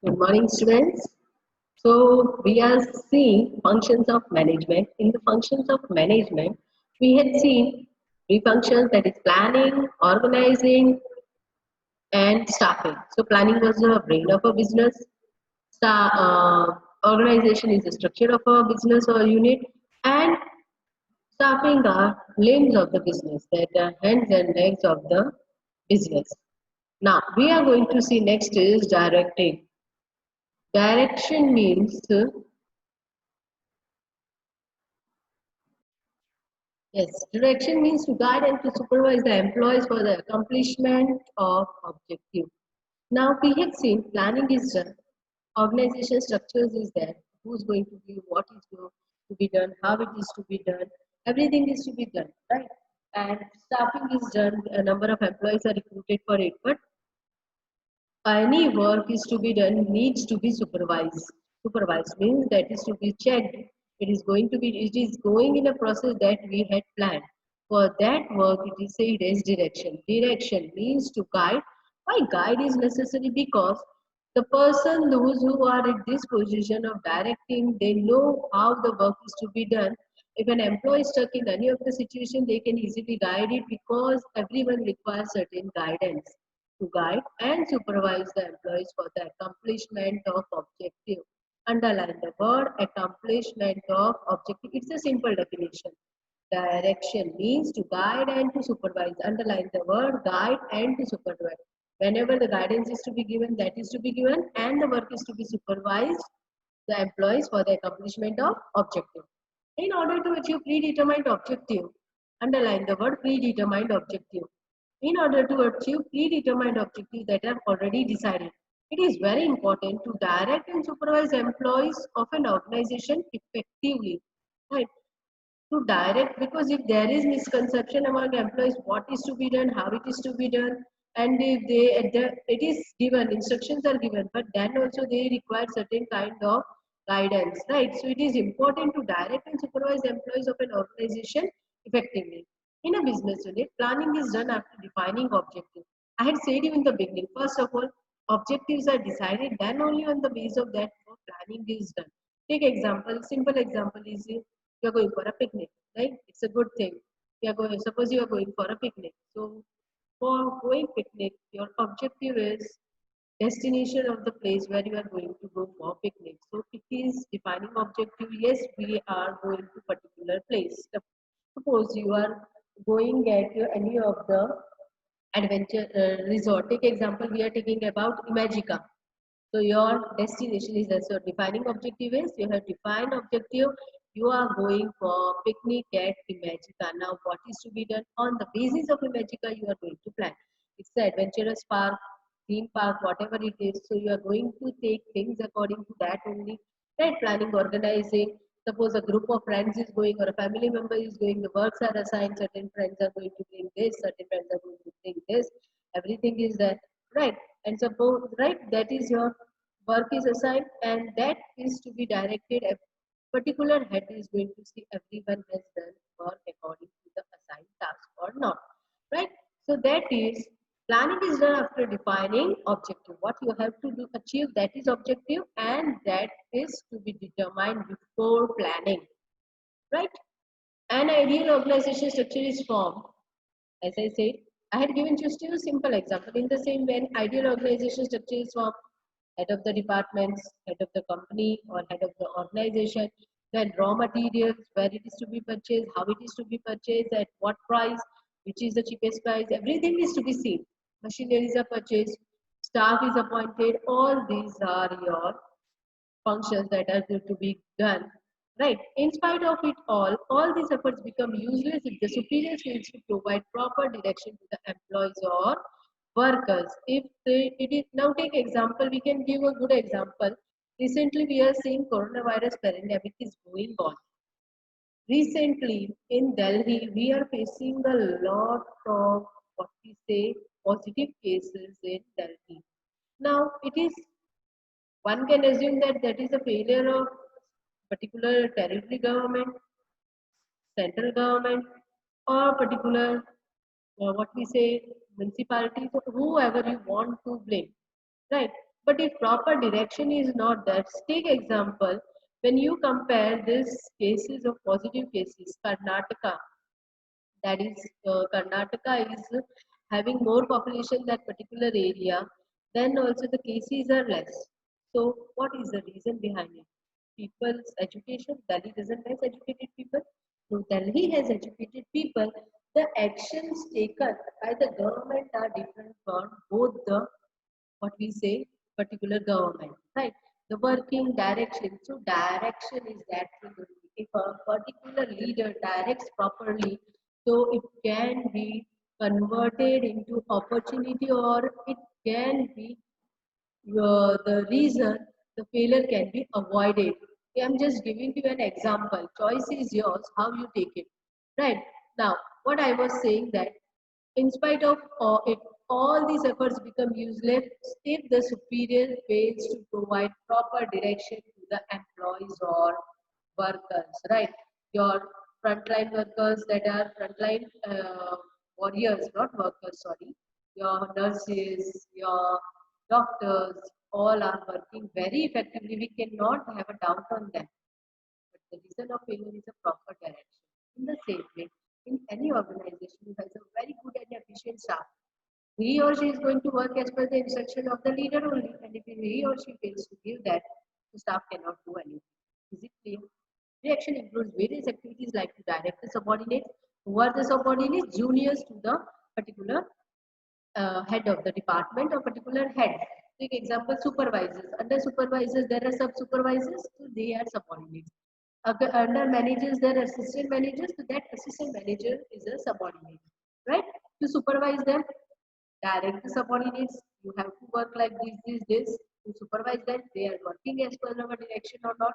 Good morning, students. So, we are seeing functions of management. In the functions of management, we had seen three functions, that is planning, organizing, and staffing. So, planning was the brain of a business. Organization is the structure of a business or unit, and staffing are limbs of the business, that are hands and legs of the business. Now, we are going to see next is directing. Direction means yes, direction means to guide and to supervise the employees for the accomplishment of objective. Now we have seen planning is done, organization structures is there, who's going to be, what is going to be done, how it is to be done, everything is to be done, right? And staffing is done, a number of employees are recruited for it, but any work is to be done needs to be supervised. Supervised means that is to be checked. It is going in a process that we had planned. For that work, it is said as direction. Direction means to guide. Why guide is necessary? Because the person, those who are in this position of directing, they know how the work is to be done. If an employee is stuck in any of the situation, they can easily guide it because everyone requires certain guidance to guide and supervise the employees for the accomplishment of objective. Underline the word accomplishment of objective. It's a simple definition. Direction means to guide and to supervise. Underline the word guide and to supervise. Whenever the guidance is to be given, that is to be given, and the work is to be supervised, the employees for the accomplishment of objective. In order to achieve predetermined objective, underline the word predetermined objective. In order to achieve predetermined objectives that are already decided, it is very important to direct and supervise employees of an organization effectively. Right? To direct, because if there is misconception among employees what is to be done, how it is to be done, and if it is given, instructions are given, but then also they require certain kind of guidance, right? So it is important to direct and supervise employees of an organization effectively. In a business unit, planning is done after defining objectives. I had said you in the beginning, first of all, objectives are decided, then only on the basis of that planning is done. Take example, simple example is you are going for a picnic, right? It's a good thing. Suppose you are going for a picnic. So for going picnic, your objective is destination of the place where you are going to go for picnic. So it is defining objective. Yes, we are going to particular place. Suppose you are going at any of the adventure resort. Take example, we are taking about Imagica. So your destination is as your defining objective is, you have defined objective, you are going for picnic at Imagica. Now what is to be done on the basis of Imagica, you are going to plan. It's the adventurous park, theme park, whatever it is. So you are going to take things according to that only. Right, planning, organizing. Suppose a group of friends is going or a family member is going, the works are assigned, certain friends are going to bring this, certain friends are going to bring this. Everything is there, right? And suppose, right, that is your work is assigned and that is to be directed. A particular head is going to see everyone has done work according to the assigned task or not, right? So that is planning is done after defining objective. What you have to do achieve, that is objective, and that is to be determined before planning, right? An ideal organization structure is formed. As I said, I had given just a simple example. In the same way, ideal organization structure is from head of the departments, head of the company, or head of the organization, then raw materials, where it is to be purchased, how it is to be purchased, at what price, which is the cheapest price, everything is to be seen. Machineries are purchased, staff is appointed, all these are your functions that are going to be done. Right. In spite of it all these efforts become useless if the superior fails to provide proper direction to the employees or workers. If they, it is now take example, we can give a good example. Recently, we are seeing coronavirus pandemic is going on. Recently, in Delhi, we are facing a lot of what we say positive cases in Delhi. Now, it is one can assume that that is a failure of particular territory government, central government, or particular what we say municipalities, or whoever you want to blame, right? But if proper direction is not there, take example, when you compare these cases of positive cases, Karnataka, that is Karnataka is having more population that particular area, then also the cases are less. So what is the reason behind it? People's education. Delhi doesn't have educated people. So Delhi has educated people. The actions taken by the government are different from both the what we say particular government, right? The working direction. So direction is that thing only. If a particular leader directs properly, so it can be converted into opportunity, or it can be the reason the failure can be avoided. I'm just giving you an example. Choice is yours, how you take it. Right. Now, what I was saying that in spite of it, all these efforts become useless if the superior fails to provide proper direction to the employees or workers, right? Your frontline workers that are frontline warriors, not workers, sorry. Your nurses, your doctors, all are working very effectively. We cannot have a doubt on them. But the reason of failure is a proper direction. In the same way, in any organization who has a very good and efficient staff, he or she is going to work as per the instruction of the leader only. And if he or she fails to give that, the staff cannot do anything. Is it clear? Reaction includes various activities like to direct the subordinates, who are the subordinates, juniors to the particular head of the department or particular head. Take example, supervisors. Under supervisors, there are sub-supervisors, so they are subordinates. Under managers, there are assistant managers, so that assistant manager is a subordinate, right? To supervise them, direct the subordinates. You have to work like this. To supervise them, they are working as per our direction or not.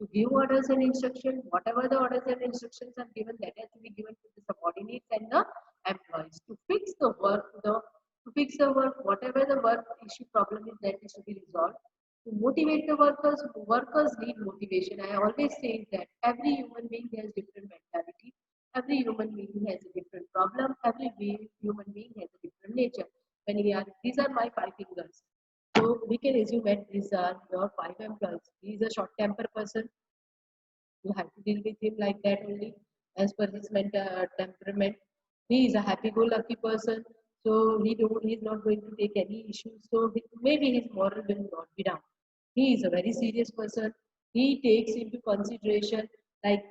To give orders and instruction, whatever the orders and instructions are given, that has to be given to the subordinates and the employees. To fix the work, whatever the work issue problem is, that is to be resolved. To motivate the workers need motivation. I always say that every human being has different mentality. Every human being has a different problem. Human being has a different nature. These are my five fingers. So we can assume that these are your five employees. He is a short temper person. You have to deal with him like that only, as per his mental temperament. He is a happy-go-lucky person, so he is not going to take any issues. So maybe his moral will not be down. He is a very serious person. He takes into consideration like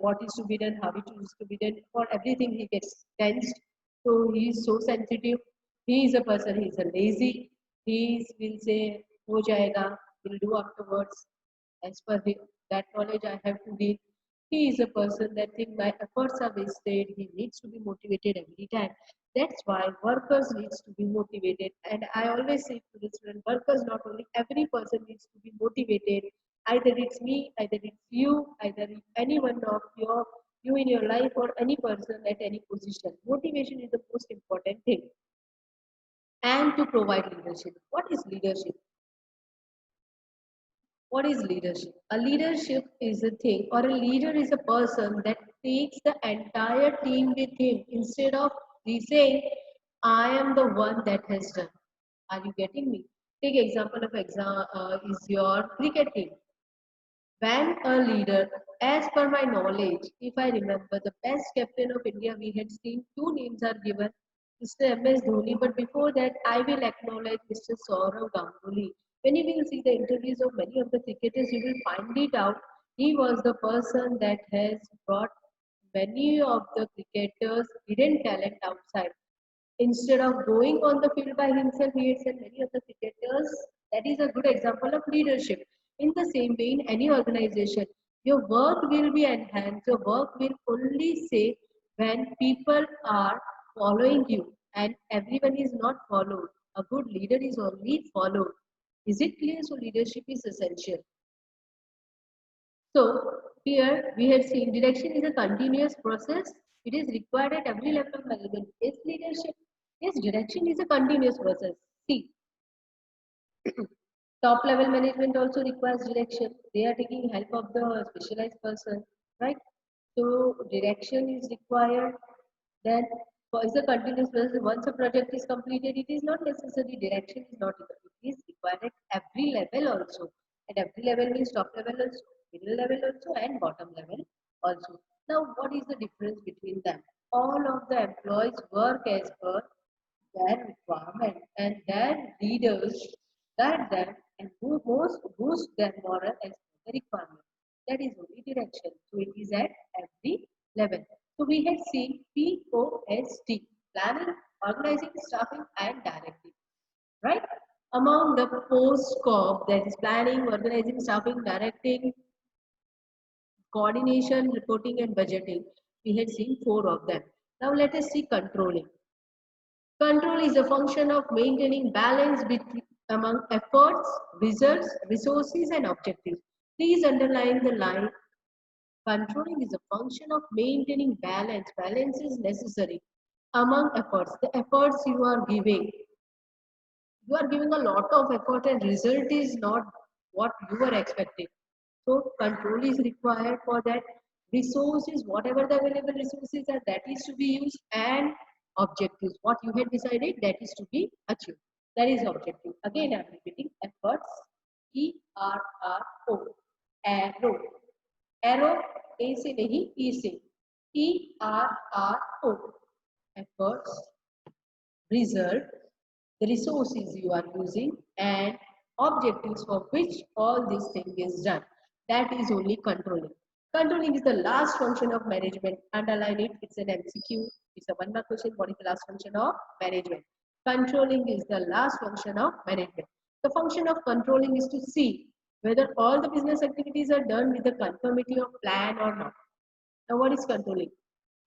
what is to be done, how it is to be done. For everything, he gets tensed. So he is so sensitive. He is a person. He is a lazy. Will say, "Ho jayega, will do afterwards." As per that knowledge I have to gain. He is a person that think my efforts are wasted. He needs to be motivated every time. That's why workers needs to be motivated. And I always say to the student, workers not only every person needs to be motivated. Either it's me, either it's you, either it's any one of you in your life or any person at any position. Motivation is the most important thing. And to provide leadership. What is leadership? What is leadership? A leadership is a thing, or a leader is a person that takes the entire team with him instead of saying, I am the one that has done. Are you getting me? Take example of is your cricket team. When a leader, as per my knowledge, if I remember, the best captain of India, we had seen two names are given, Mr. MS Dhoni, but before that, I will acknowledge Mr. Saurav Ganguly. When you will see the interviews of many of the cricketers, you will find it out. He was the person that has brought many of the cricketers' hidden talent outside. Instead of going on the field by himself, he had sent many of the cricketers. That is a good example of leadership. In the same way, in any organization, your work will be enhanced. Your work will only say when people are following you and everyone is not followed. A good leader is only followed. Is it clear? So leadership is essential. So here we have seen direction is a continuous process. It is required at every level of management. Is leadership? Yes, direction is a continuous process. See, top level management also requires direction. They are taking help of the specialized person, right? So direction is required. Then for is a continuous process. Once a project is completed, it is not necessary. Direction is not enough. is required at every level also. At every level means top level also, middle level also, and bottom level also. Now, what is the difference between them? All of the employees work as per their requirement, and their leaders guide them and who most boost their morale as per the requirement. That is only direction. So it is at every level. So we had seen POST, planning, organizing, staffing, and directing, right? Among the post scope, that is planning, organizing, staffing, directing, coordination, reporting, and budgeting. We had seen four of them. Now let us see controlling. Control is a function of maintaining balance between among efforts, results, resources, and objectives. Please underline the line. Controlling is a function of maintaining balance. Balance is necessary among efforts. The efforts you are giving a lot of effort and result is not what you are expecting. So control is required for that. Resources, whatever the available resources are, that is to be used, and objectives, what you had decided, that is to be achieved. That is objective. Again, I am repeating efforts. ERRO. Arrow. Arrow. A से नहीं E से. ERRO. Efforts, result, the resources you are using, and objectives for which all this thing is done. That is only controlling. Controlling is the last function of management. Underline it. It's an MCQ. It's a one mark question. What is the last function of management? Controlling is the last function of management. The function of controlling is to see whether all the business activities are done with the conformity of plan or not. Now, what is controlling?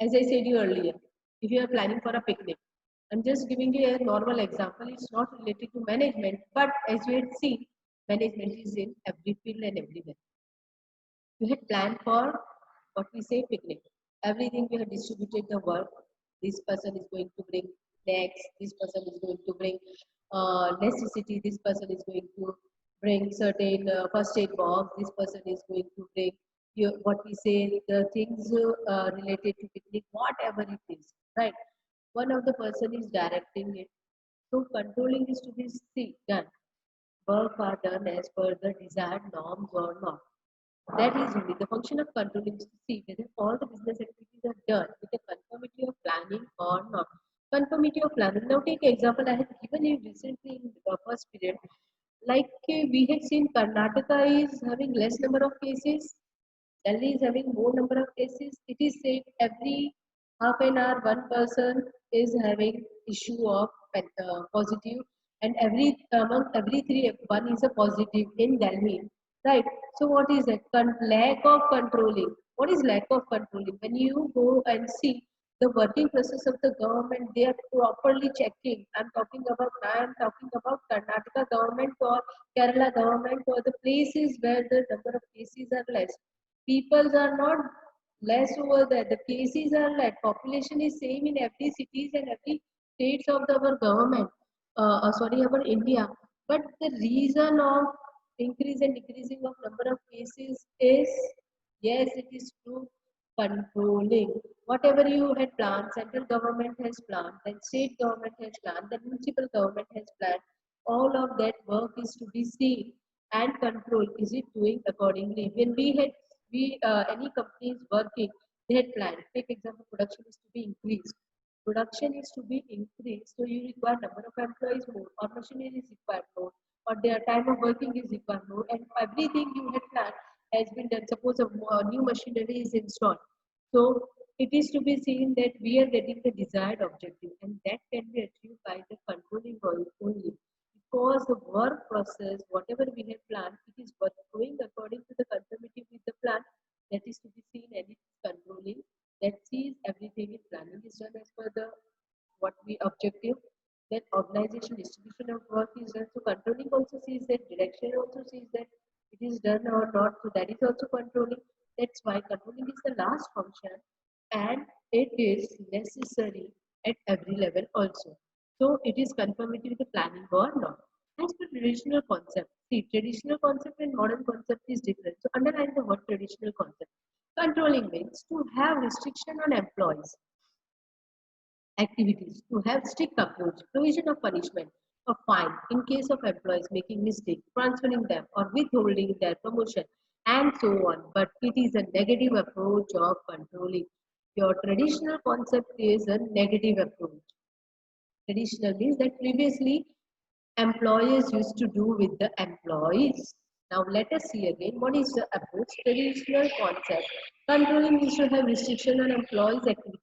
As I said you earlier, if you are planning for a picnic, I'm just giving you a normal example. It's not related to management, but as you had seen, management is in every field and everywhere. You had planned for what we say picnic. Everything you had distributed the work. This person is going to bring snacks. This person is going to bring necessity. This person is going to bring certain first aid box. This person is going to bring what we say the things related to picnic, whatever it is, right? One of the person is directing it. So controlling is to be done. Work are done as per the desired norms or not. That is only the function of controlling is to see whether all the business activities are done with the conformity of planning or not. Conformity of planning. Now take example I have given you recently in the first period. Like we had seen Karnataka is having less number of cases. Delhi is having more number of cases. It is said every half an hour one person is having issue of positive, and among every three one is a positive in Delhi, right? So what is that? Lack of controlling. What is lack of controlling? When you go and see the working process of the government, they are properly checking. I'm talking about Karnataka government or Kerala government or the places where the number of cases are less. People are not less over there. The cases are less. Population is same in every cities and every states of our government. Sorry, our India. But the reason of increase and decreasing of number of cases is, yes, it is true, controlling. Whatever you had planned, central government has planned, then state government has planned, the municipal government has planned. All of that work is to be seen and control. Is it doing accordingly? When we had any company is working, they had planned. Take example, production is to be increased. Production is to be increased, so you require number of employees more, or machinery is required more, or their time of working is required more, and everything you had planned has been done. Suppose a new machinery is installed, so it is to be seen that we are getting the desired objective, and that can be achieved by the controlling only. Because the work process, whatever we have planned, it is going according to the conformity with the plan. That is to be seen, and it is controlling. That sees everything in planning is done as per the what we objective. Then organization distribution of work is done. So controlling also sees that, direction also sees that it is done or not. So that is also controlling. That's why controlling is the last function, and it is necessary at every level also. So it is conformity with the planning or not. As per traditional concept, see, traditional concept and modern concept is different. So underline the word traditional concept. Controlling means to have restriction on employees activities, to have strict approach, provision of punishment, a fine in case of employees making mistake, transferring them or withholding their promotion, and so on. But it is a negative approach of controlling. Your traditional concept is a negative approach. Traditional means that previously employers used to do with the employees. Now let us see again what is the approach. Traditional concept. Controlling is to have restriction on employees' activity.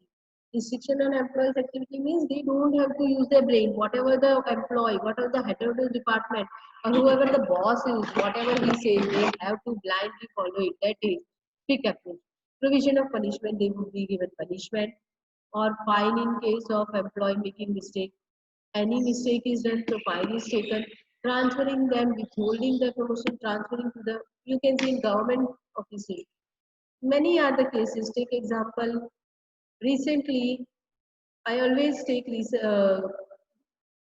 Restriction on employees' activity means they don't have to use their brain. Whatever the employee, whatever the head of the department, or whoever the boss is, whatever he says, they have to blindly follow it. That is strict approach. Provision of punishment, they would be given punishment or fine in case of employee making mistake. Any mistake is done, so fine is taken. Transferring them, withholding the promotion, transferring to the, you can see in government offices. Many are the cases. Take example, recently, I always take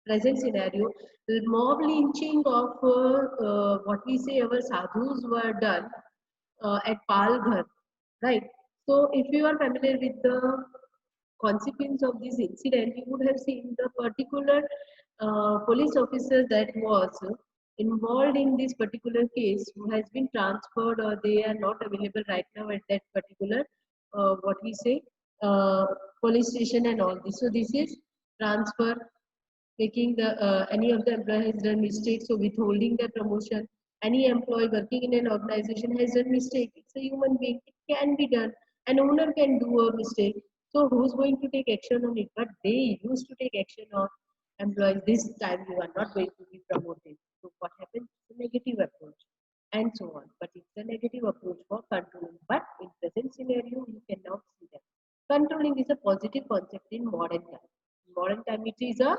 present scenario, the mob lynching of what we say our sadhus were done at Palghar, right? So if you are familiar with the consequence of this incident, you would have seen the particular police officer that was involved in this particular case who has been transferred or they are not available right now at that particular what we say uh, police station and all this. So this is transfer, making the any of the employee has done mistakes, so withholding the promotion. Any employee working in an organization has done mistake. It's a human being. It can be done. An owner can do a mistake. So who's going to take action on it? But they used to take action on employees. This time you are not going to be promoted. So what happens? It's a negative approach and so on. But it's a negative approach for controlling. But in present scenario, you cannot see that. Controlling is a positive concept in modern time. In modern time, it is a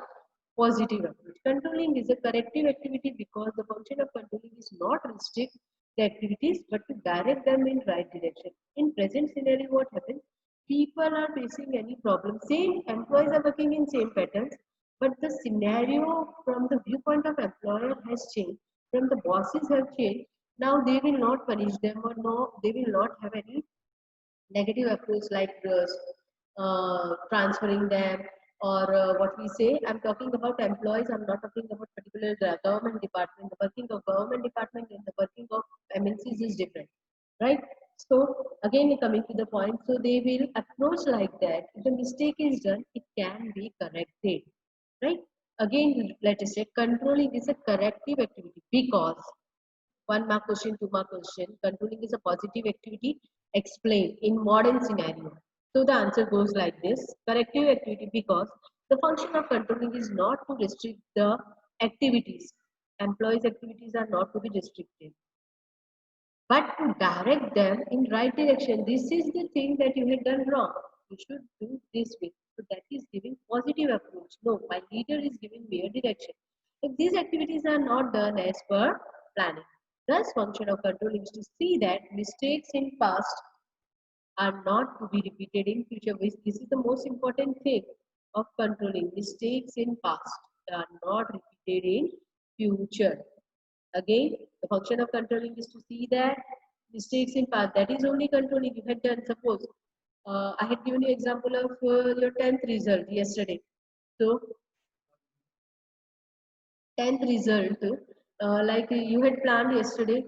positive approach. Controlling is a corrective activity because the function of controlling is not restrict the activities but to direct them in right direction. In present scenario, what happens? People are facing any problem. Same employees are working in same patterns, but the scenario from the viewpoint of employer has changed. From the bosses have changed. Now they will not punish them or no, they will not have any negative approach like transferring them or what we say. I'm talking about employees. I'm not talking about particular government department. The working of government department and the working of MNCs is different, right? So again, coming to the point, so they will approach like that. If the mistake is done, it can be corrected, right? Again, let us say controlling is a corrective activity because 1 mark question, 2 mark question. Controlling is a positive activity. Explain in modern scenario. So the answer goes like this. Corrective activity because the function of controlling is not to restrict the activities. Employees' activities are not to be restricted, but to direct them in right direction. This is the thing that you have done wrong. You should do this way. So that is giving positive approach. No, my leader is giving me a direction. If these activities are not done as per planning, thus function of control is to see that mistakes in past are not to be repeated in future. This is the most important thing of controlling. Mistakes in past are not repeated in future. Again, the function of controlling is to see that mistakes in past. That is only controlling. You had done, suppose, I had given you example of your 10th result yesterday. So 10th result, like you had planned yesterday,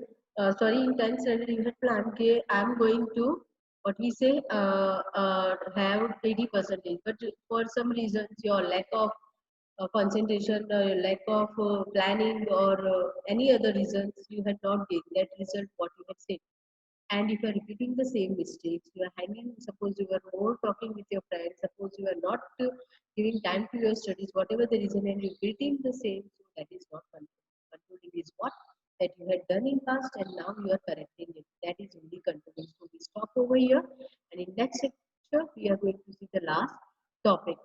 sorry, in 10th standard you had planned, okay, I'm going to, what we say, have 80 percentage, but for some reasons, your lack of concentration, lack of planning, or any other reasons, you had not gained that result, what you had said. And if you are repeating the same mistakes, you are hanging, suppose you are more talking with your friends, suppose you are not giving time to your studies, whatever the reason, and repeating the same, so that is not control. Controlling is what that you had done in past and now you are correcting it. That is only controlling. So we stop over here, and in next lecture we are going to see the last topic.